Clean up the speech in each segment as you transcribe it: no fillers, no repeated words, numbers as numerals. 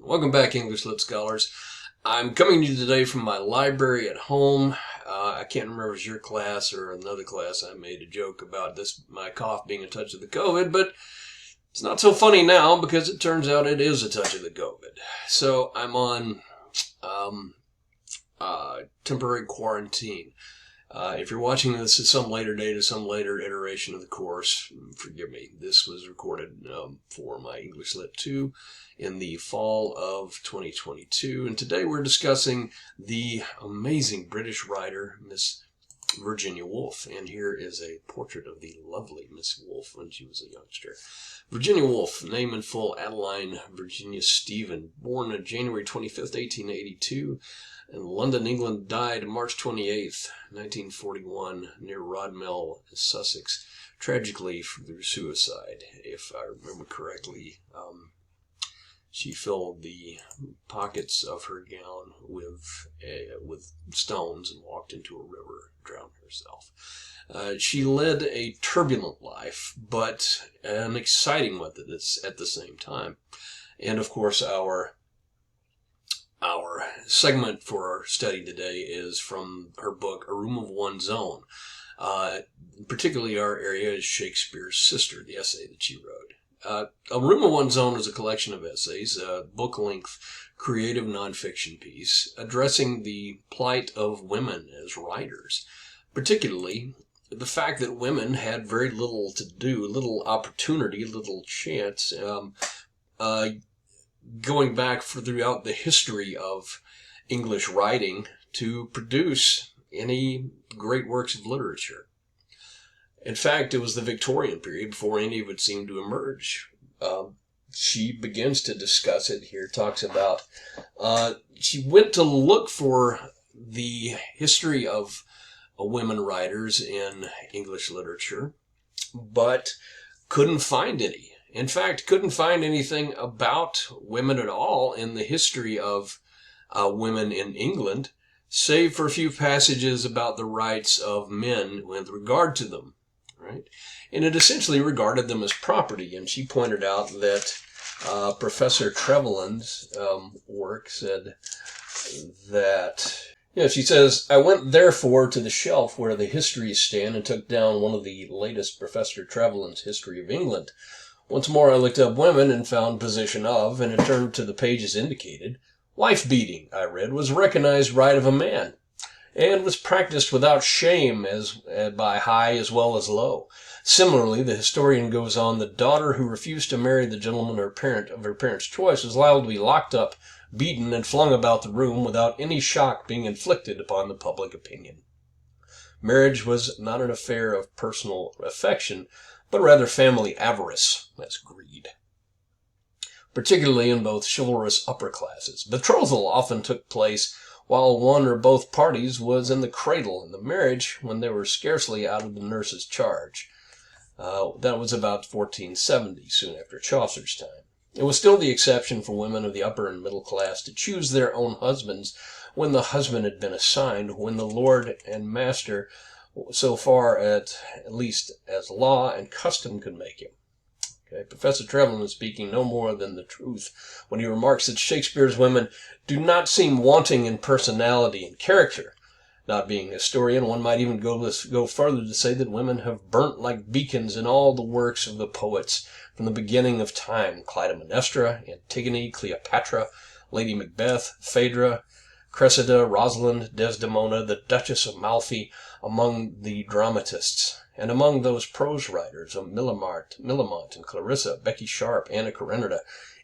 Welcome back, English Lit Scholars. I'm coming to you today from my library at home. I can't remember if it was your class or another class. I made a joke about my cough being a touch of the COVID, but it's not so funny now because it turns out it is a touch of the COVID. So I'm on temporary quarantine. If you're watching this at some later date or some later iteration of the course, forgive me. This was recorded for my English Lit 2 in the fall of 2022. And today we're discussing the amazing British writer, Miss Virginia Woolf. And here is a portrait of the lovely Miss Woolf when she was a youngster. Virginia Woolf, name in full, Adeline Virginia Stephen, born on January 25th, 1882. In London, England, died March 28th, 1941, near Rodmell, Sussex, tragically through suicide. If I remember correctly, she filled the pockets of her gown with stones and walked into a river, drowned herself. She led a turbulent life, but an exciting one at the same time. And of course, our segment for our study today is from her book, A Room of One's Own. Particularly our area is Shakespeare's Sister, the essay that she wrote. A Room of One's Own is a collection of essays, a book-length creative nonfiction piece addressing the plight of women as writers, particularly the fact that women had very little to do, little opportunity, little chance, going back throughout the history of English writing to produce any great works of literature. In fact, it was the Victorian period before any of it seemed to emerge. She begins to discuss it here, talks about, she went to look for the history of women writers in English literature, but couldn't find any. In fact, couldn't find anything about women at all in the history of women in England, save for a few passages about the rights of men with regard to them, right? And it essentially regarded them as property. And she pointed out that Professor Trevelyan's work said that, she says, I went therefore to the shelf where the histories stand and took down one of the latest Professor Trevelyan's History of England. Once more I looked up women and found position of, and it turned to the pages indicated. Wife-beating, I read, was recognized right of a man, and was practiced without shame by high as well as low. Similarly, the historian goes on, the daughter who refused to marry the gentleman of her parents' choice was liable to be locked up, beaten, and flung about the room without any shock being inflicted upon the public opinion. Marriage was not an affair of personal affection, but rather family avarice, that's greed, particularly in both chivalrous upper classes. Betrothal often took place while one or both parties was in the cradle, and the marriage when they were scarcely out of the nurse's charge. That was about 1470, soon after Chaucer's time. It was still the exception for women of the upper and middle class to choose their own husbands when the husband had been assigned, when the lord and master, so far at least as law and custom could make him. Okay. Professor Trevelyan is speaking no more than the truth when he remarks that Shakespeare's women do not seem wanting in personality and character. Not being a historian, one might even go further to say that women have burnt like beacons in all the works of the poets from the beginning of time. Clytemnestra, Antigone, Cleopatra, Lady Macbeth, Phaedra, Cressida, Rosalind, Desdemona, the Duchess of Malfi, among the dramatists, and among those prose writers of Millamant and Clarissa, Becky Sharp, Anna Karenina,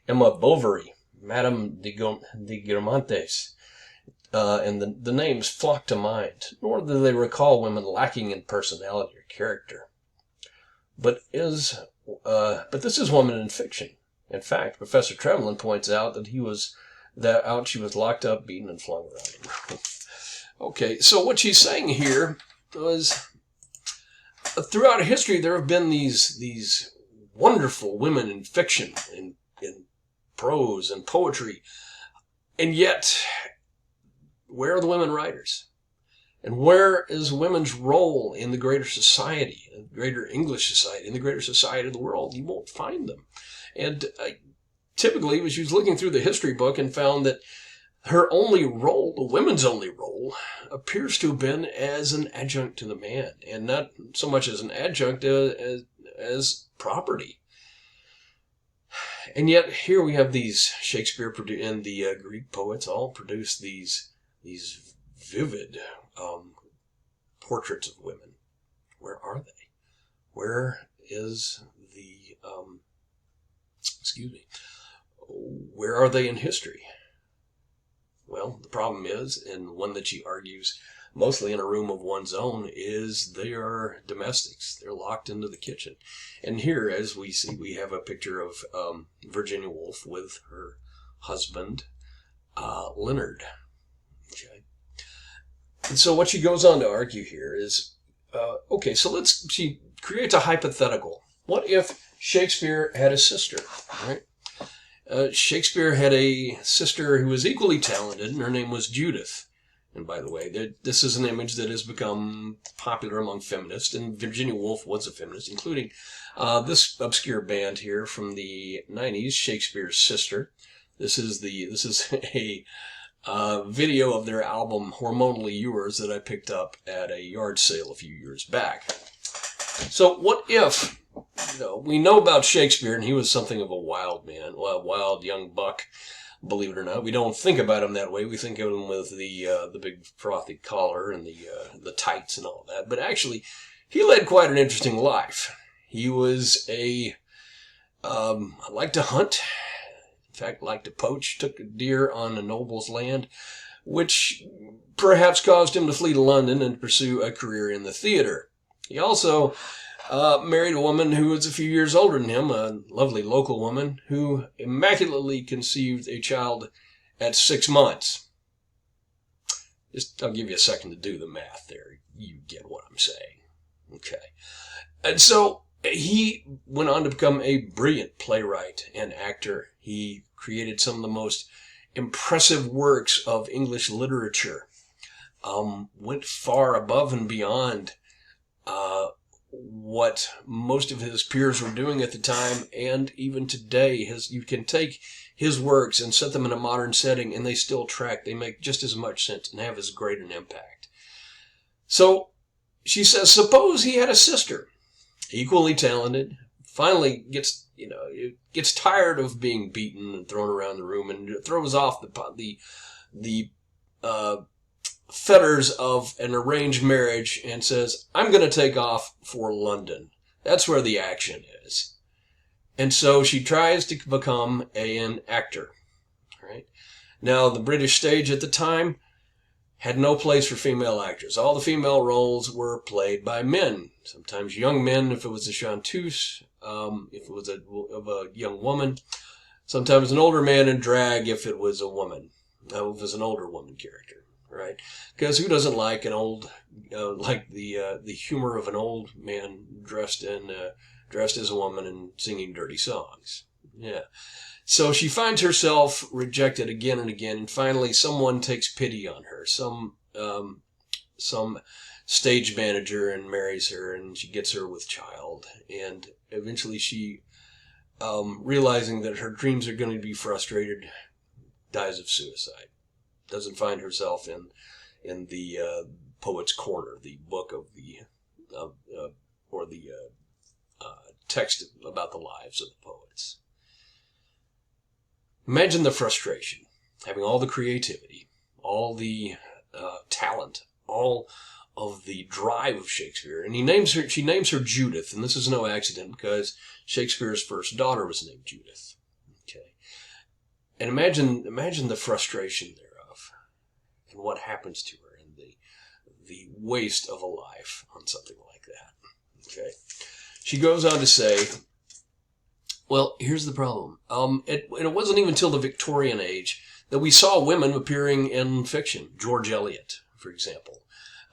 Emma Bovary, Madame de Guermantes, and the names flock to mind, nor do they recall women lacking in personality or character. But this is woman in fiction. In fact, Professor Trevelyan points out that she was locked up, beaten, and flung around the room. Okay, so what she's saying here was, throughout history, there have been these wonderful women in fiction, in prose and poetry, and yet, where are the women writers? And where is women's role in the greater society, in the greater English society, in the greater society of the world? You won't find them. And typically, she was looking through the history book and found that her only role, the women's only role, appears to have been as an adjunct to the man, and not so much as an adjunct as property. And yet, here we have these Shakespeare and the Greek poets all produce these vivid portraits of women. Where are they? Where is the where are they in history? Well, the problem is, and one that she argues mostly in a room of one's own, is they are domestics. They're locked into the kitchen. And here, as we see, we have a picture of Virginia Woolf with her husband, Leonard. Okay. And so what she goes on to argue here is, so she creates a hypothetical. What if Shakespeare had a sister, right? Shakespeare had a sister who was equally talented, and her name was Judith. And by the way, this is an image that has become popular among feminists, and Virginia Woolf was a feminist, including this obscure band here from the 90s, Shakespeare's Sister. This is a video of their album Hormonally Yours that I picked up at a yard sale a few years back. So what if, we know about Shakespeare, and he was something of a wild man, a wild young buck, believe it or not. We don't think about him that way. We think of him with the big frothy collar and the tights and all that. But actually, he led quite an interesting life. He was liked to hunt. In fact, liked to poach. Took a deer on a noble's land, which perhaps caused him to flee to London and pursue a career in the theater. He also married a woman who was a few years older than him, a lovely local woman who immaculately conceived a child at 6 months. I'll give you a second to do the math there. You get what I'm saying. Okay. And so he went on to become a brilliant playwright and actor. He created some of the most impressive works of English literature. Went far above and beyond what most of his peers were doing at the time, and even today, you can take his works and set them in a modern setting, and they still track. They make just as much sense and have as great an impact. So she says, suppose he had a sister, equally talented, finally gets tired of being beaten and thrown around the room, and throws off the fetters of an arranged marriage and says, I'm going to take off for London. That's where the action is. And so she tries to become an actor. Right? Now, the British stage at the time had no place for female actors. All the female roles were played by men. Sometimes young men, if it was a chanteuse, if it was of a young woman. Sometimes an older man in drag if it was a woman. If it was an older woman character. Right, because who doesn't like an old, like the humor of an old man dressed as a woman and singing dirty songs? Yeah. So she finds herself rejected again and again, and finally someone takes pity on her. Some stage manager and marries her, and she gets her with child, and eventually she, realizing that her dreams are going to be frustrated, dies of suicide. Doesn't find herself in the Poet's Corner, the book of the text about the lives of the poets. Imagine the frustration, having all the creativity, all the talent, all of the drive of Shakespeare, and she names her Judith, and this is no accident because Shakespeare's first daughter was named Judith. Okay, and imagine the frustration there. And what happens to her, and the waste of a life on something like that. Okay, she goes on to say, well, here's the problem. It wasn't even until the Victorian age that we saw women appearing in fiction. George Eliot, for example,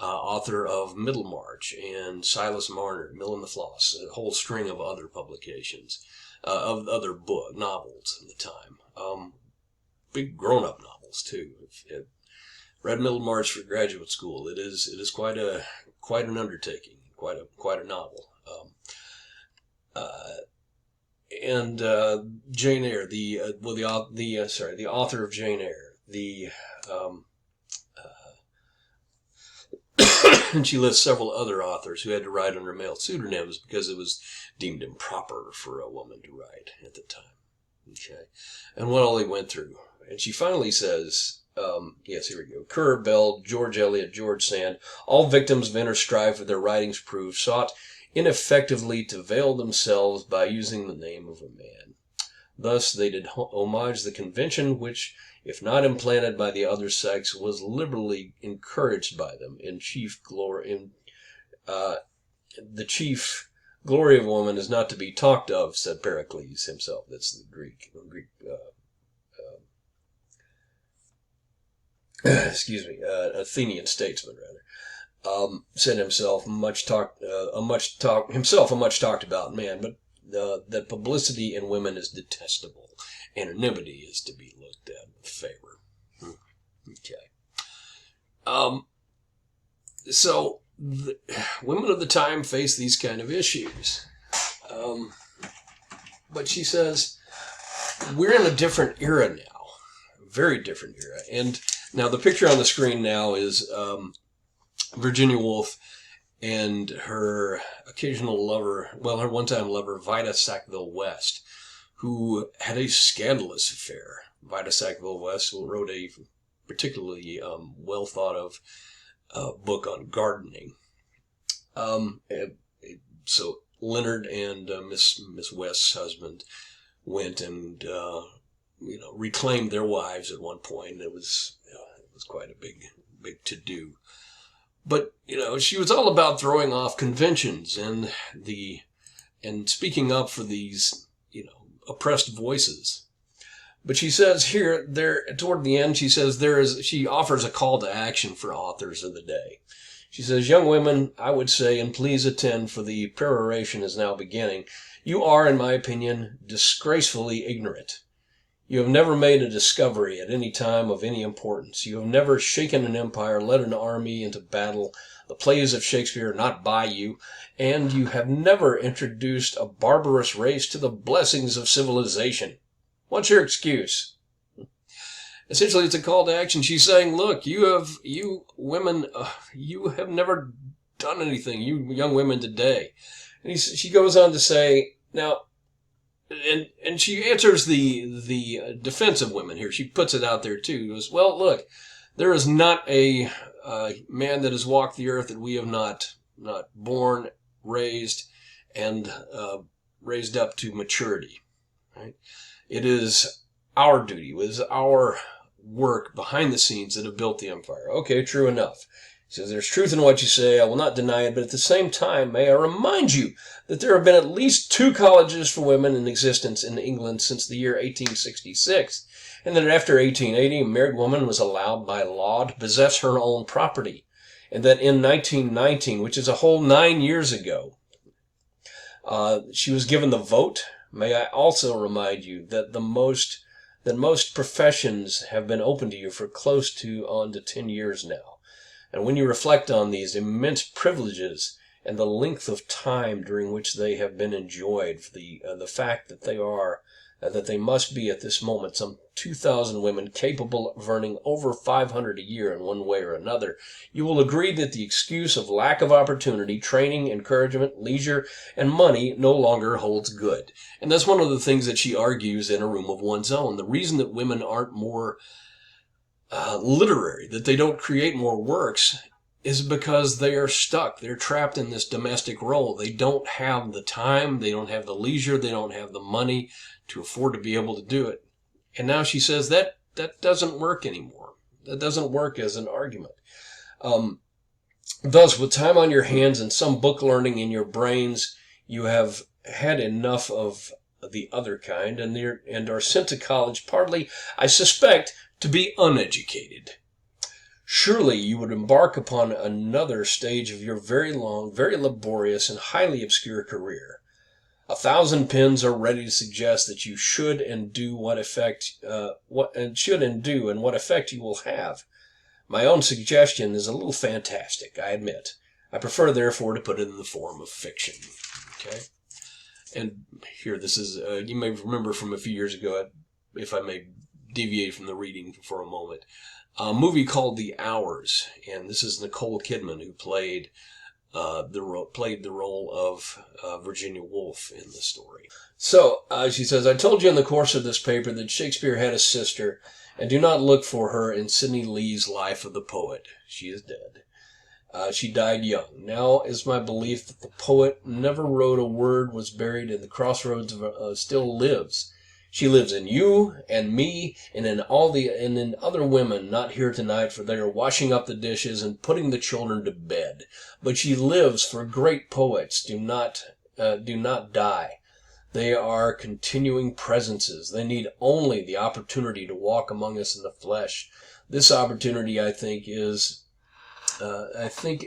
author of Middlemarch and Silas Marner, Mill and the Floss, a whole string of other publications, of other novels in the time. Big grown-up novels too. Read Middlemarch for graduate school. It is quite an undertaking, quite a novel. Jane Eyre, the author of Jane Eyre, um, and she lists several other authors who had to write under male pseudonyms because it was deemed improper for a woman to write at the time. Okay, and what all they went through, and she finally says. Yes, here we go. Currer Bell, George Eliot, George Sand, all victims of inner strife with their writings prove, sought ineffectively to veil themselves by using the name of a man. Thus they did homage the convention which, if not implanted by the other sex, was liberally encouraged by them. The chief glory of woman is not to be talked of, said Pericles himself. That's the Greek Athenian statesman, rather, said himself a much talked about man, but that publicity in women is detestable. Anonymity is to be looked at with favor. Okay. So the women of the time face these kind of issues, but she says we're in a different era now, a very different era, and. Now, the picture on the screen now is Virginia Woolf and her occasional lover, her one-time lover, Vida Sackville West, who had a scandalous affair. Vida Sackville West wrote a particularly well-thought-of book on gardening. So Leonard and Miss West's husband went and reclaimed their wives at one point. It was quite a big to-do. But, she was all about throwing off conventions and speaking up for these, oppressed voices. But she says here, toward the end, she offers a call to action for authors of the day. She says, young women, I would say, and please attend, for the peroration is now beginning. You are, in my opinion, disgracefully ignorant. You have never made a discovery at any time of any importance. You have never shaken an empire, led an army into battle. The plays of Shakespeare are not by you, and you have never introduced a barbarous race to the blessings of civilization. What's your excuse? Essentially, it's a call to action. She's saying, look, you women, you have never done anything, you young women today. And she goes on to say, now, and she answers the defense of women here. She puts it out there too. She goes, well, look, there is not a man that has walked the earth that we have not born, raised, and raised up to maturity. Right? It is our duty. It is our work behind the scenes that have built the empire. Okay, true enough. He says, there's truth in what you say. I will not deny it, but at the same time, may I remind you that there have been at least 2 colleges for women in existence in England since the year 1866, and that after 1880, a married woman was allowed by law to possess her own property, and that in 1919, which is a whole 9 years ago, she was given the vote. May I also remind you that most professions have been open to you for close to 10 years now. And when you reflect on these immense privileges and the length of time during which they have been enjoyed, the fact that they must be at this moment some 2,000 women capable of earning over 500 a year in one way or another, you will agree that the excuse of lack of opportunity, training, encouragement, leisure, and money no longer holds good. And that's one of the things that she argues in A Room of One's Own. The reason that women aren't more literary, that they don't create more works, is because they are stuck. They're trapped in this domestic role. They don't have the time, they don't have the leisure, they don't have the money to afford to be able to do it. And now she says that doesn't work anymore. That doesn't work as an argument. Thus, with time on your hands and some book learning in your brains, you have had enough of the other kind and are sent to college partly, I suspect, to be uneducated. Surely you would embark upon another stage of your very long, very laborious, and highly obscure career. 1,000 pens are ready to suggest that you should and do what effect you will have. My own suggestion is a little fantastic, I admit. I prefer, therefore, to put it in the form of fiction. Okay. And here, this is, you may remember from a few years ago, if I may deviate from the reading for a moment, a movie called The Hours. And this is Nicole Kidman, who played the role of Virginia Woolf in the story. So, she says, I told you in the course of this paper that Shakespeare had a sister, and do not look for her in Sidney Lee's Life of the Poet. She is dead. She died young. Now is my belief that the poet never wrote a word, was buried in the crossroads of still lives. She lives in you and me and in other women not here tonight, for they are washing up the dishes and putting the children to bed. But she lives, for great poets do not die. They are continuing presences. They need only the opportunity to walk among us in the flesh. This opportunity, I think it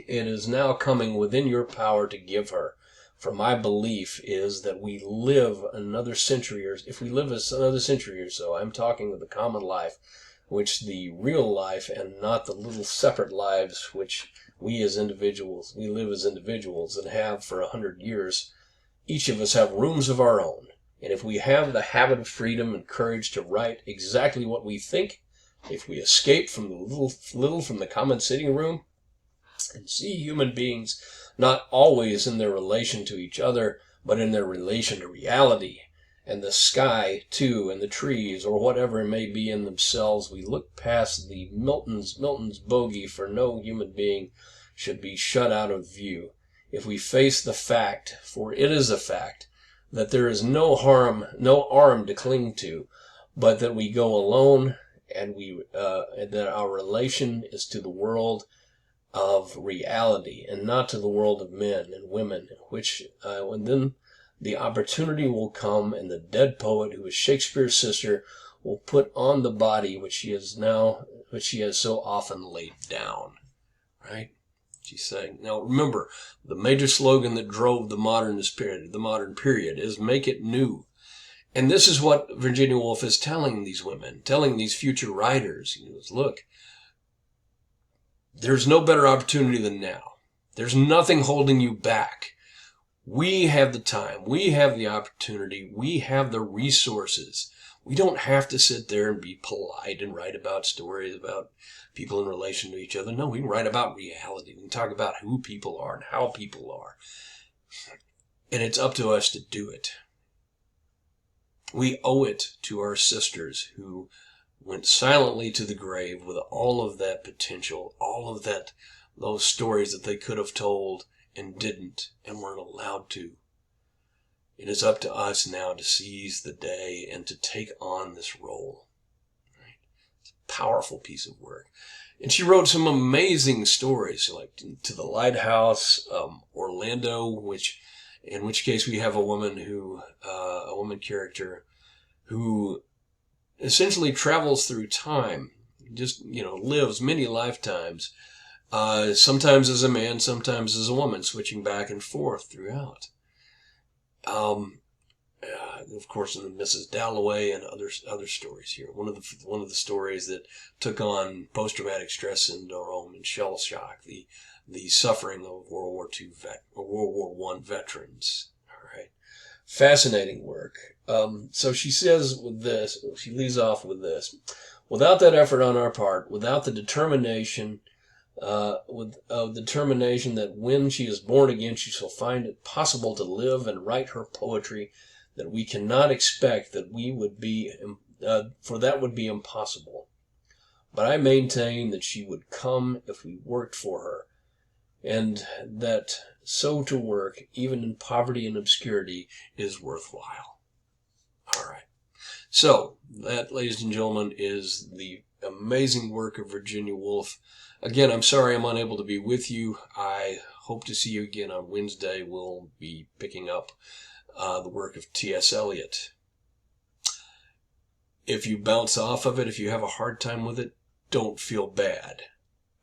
is now coming within your power to give her. For my belief is that we live another century, or if we live another century or so, I'm talking of the common life, which the real life and not the little separate lives which we live as individuals and have for 100 years. Each of us have rooms of our own. And if we have the habit of freedom and courage to write exactly what we think, if we escape from the little from the common sitting room, and see human beings not always in their relation to each other, but in their relation to reality, and the sky, too, and the trees, or whatever it may be in themselves, we look past the Milton's bogey, for no human being should be shut out of view. If we face the fact, for it is a fact, that there is no arm to cling to, but that we go alone, and that our relation is to the world of reality and not to the world of men and women, and then the opportunity will come, and the dead poet, who is Shakespeare's sister, will put on the body which she has so often laid down. Right? She's saying. Now remember, the major slogan that drove the modern period is "Make it new." And this is what Virginia Woolf is telling these women, telling these future writers. Look, there's no better opportunity than now. There's nothing holding you back. We have the time. We have the opportunity. We have the resources. We don't have to sit there and be polite and write about stories about people in relation to each other. No, we can write about reality. We can talk about who people are and how people are. And it's up to us to do it. We owe it to our sisters who went silently to the grave with all of that potential, all of those stories that they could have told and didn't and weren't allowed to. It is up to us now to seize the day and to take on this role. Right? It's a powerful piece of work. And she wrote some amazing stories, like To the Lighthouse, Orlando, in which case we have a woman character who essentially travels through time, just, lives many lifetimes, sometimes as a man, sometimes as a woman, switching back and forth throughout. Of course, in the Mrs. Dalloway and other stories here. One of the stories that took on post-traumatic stress syndrome and shell shock, the suffering of World War I veterans. All right, fascinating work. So she says she leads off with this: without that effort on our part, without the determination, that when she is born again, she shall find it possible to live and write her poetry, that we cannot expect that for that would be impossible. But I maintain that she would come if we worked for her, and that so to work, even in poverty and obscurity, is worthwhile. All right. So, that, ladies and gentlemen, is the amazing work of Virginia Woolf. Again, I'm sorry I'm unable to be with you. I hope to see you again on Wednesday. We'll be picking up the work of T.S. Eliot. If you bounce off of it, if you have a hard time with it, don't feel bad.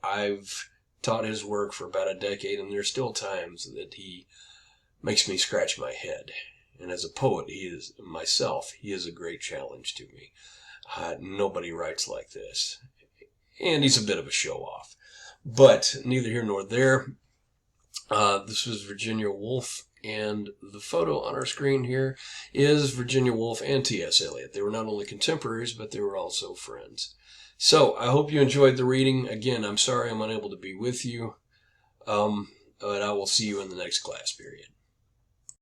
I've taught his work for about a decade, and there's still times that he makes me scratch my head. And as a poet, he is a great challenge to me. Nobody writes like this. And he's a bit of a show-off. But neither here nor there. This was Virginia Woolf, And the photo on our screen here is Virginia Woolf and T.S. Eliot. They were not only contemporaries, but they were also friends. So I hope you enjoyed the reading. Again, I'm sorry I'm unable to be with you, but I will see you in the next class period.